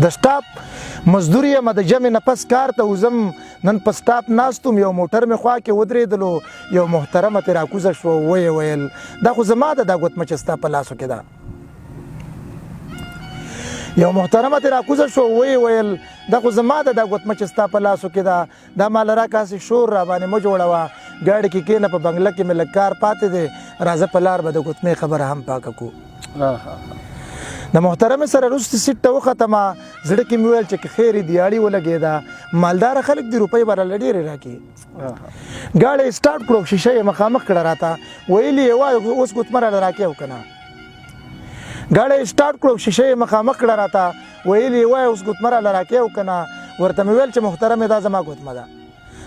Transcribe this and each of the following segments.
د سټاپ مزدور یم د جمع نه پس کار ته وزم نن په سټاپ ناستم یو موټر مې خوا کې ودرېدلو یو محترمه ترې راکوزه شوه ویې ویل دا خو زما ده دا ګوتمچه ستا په لاسو کې ده یو محترمه ترې راکوزه شوه ویې ویل دا خو زما ده دا ګوتمچه ستا په لاسو کې ده دا مال راکاسې شور را باندې مه جوړوه ګاډي کې کېنه په بنګله کې مې لږ کار پاتې دی راځه په لار به د ګوتمې خبره هم پاکه کړو د محترمې سره وروستې سیټ ته وختمه زړه کې مې ویل چې که خیر دیاړي ولګېده مالداره خلک د روپۍ به راله ډېرې راکړي ګاډی سټارټ کړو شیشه یې مخامخ کړه راته ویلي یې وایه اوس ګوتمه راله راکې او که نه ګاډی سټارټ کړو شیشه یې مخامخ کړه راته ویلي یې وایه اوس ګوتمه راله راکې او که نه ورته مې ویل چې محترمې دا زما ګوتمه ده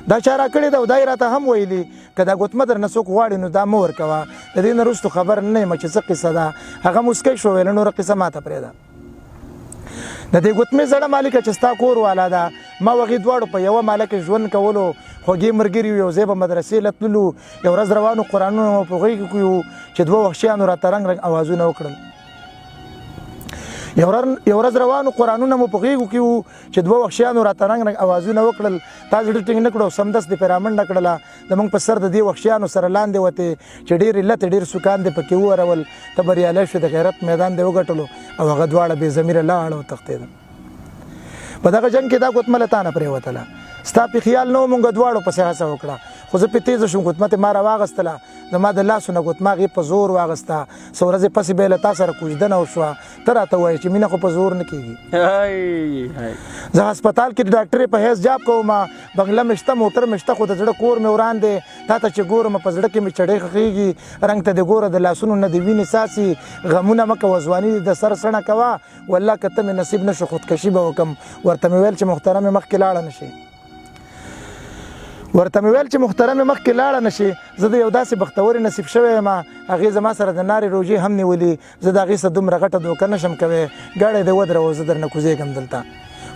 دا چا راکړې ده او دا یې راته هم ویلي که دا ګوتمه درنه څوک غواړي نو دا مه ورکوه د دې نه وروستو خبر نه یم چې څه قصه ده هغه موسکی شو ویله نوره قصه ماته پرېږده د دې ګوتمې زړه مالکه چې ستا کور والا ده ما هغې دواړو په یوه ماله کې ژوند کولو خوږې ملګري یو ځای به مدرسې له تللو یو ورځ روانو قرآنونه مو په هغې کې کړو چې دوه وحشیانو راته رنګ رنګ اوازونه وکړل یو ورځ روانو قرآنونه مو په غېږو کې وو چې دوه وحشیانو راته رنګ رنګ اوازونه وکړل تا زړه ټینګ نه کړو سمدست دې پرې رامنډه کړله زموږ په سر د دې وحشیانو سره لاندې وتې چې ډېر علت ډېر سکان دې پکې وورول ته بریالی شوې د غیرت میدان دې وګټلو او هغه دواړه بې ضمیره لاړه وتښتېده په دغه جنګ کې دا ګوتمه له تا نه پرېوتله ستا پې خیال نه و مونږ دواړو پسې هڅه وکړه خو زه پې تیزه شوم ګوتمه تې ما راواغېستله زما د لاسو نه ګوتمه هغې په زور واغېسته څه ورځې پسې بیا له تا سره کوژدنه وشوه ته راته ووایې چې مینه خو په زور نه کېږي زه هسپتال کې د ډاکټرې په حیث جاب کوم بنګله مې شته موټر مې شته خو د زړه کور مې وران دی تا ته چې ګورم په زړه کې مې چړې خښېږي رنګ ته دې ګوره د لاسونو نه د وینې څاڅي غمونه مه کوه ځواني د سر سړه کوه والله که ته مې نصیب نه شو خودکشي به وکړم ورته مې ویل چې محترمې مخکې لاړه نه شي زه د یو داسې بختورې نصیب شوی یم هغې زما سره د نارې روژې هم نیولي زه د هغې سره دومره غټه دوکه نشم کوی ګاډی دې ودروه زه درنه کوزېږم دلته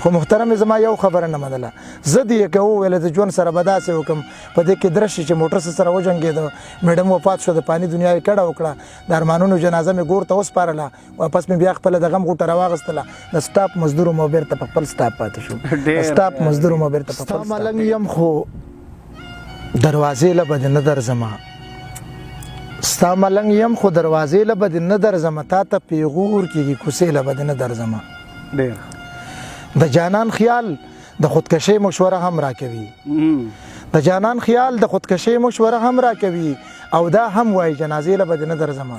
خو محترمې زما یو خبره نه منله زه دې یې که وویله د ژوند سره به داسې وکړم په دې کې درشي چې موټر سره وجنګېده میډم وفات شو د پانی دنیا یې کډه وکړه د ارمانونو جنازه مې ګور ته وسپارله واپس مې بیا خپله د غم غوټه راواغېستله د سټاپ مزدور مو بېرته په خپل سټاپ پاتې شو سټاپ مزدور مو بېرته په خپل ملنګ یم خو دروازې له به دې نه درځمه ستا ملنګ یم خو دروازې له به دې نه درځمه تا ته پیغور کېږي کوڅې له به دې نه درځمه د جانان خیال د خودکشۍ مشوره هم راکوي د جانان خیال د خودکشۍ مشوره هم راکوي او دا هم وایي جنازې له به دې نه درځمه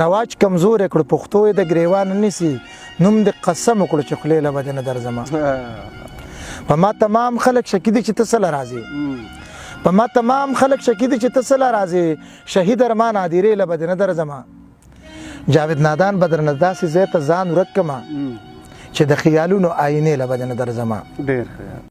رواج کمزور یې کړو پښتو یې د ګریوان نیسي نوم دې قسم وکړو چې خولې له به دې نه درځمه په ما تمام خلک شکی دي چې ته څه له راځې په ما تمام خلک شکی دي چې ته څه له راځې شهید ارمان عادیرې له به دې نه درځمه جاوید نادان به درنه داسې ځای ته ځان ورک کړمه چې د خیالونو آینې له به دې نه درځمه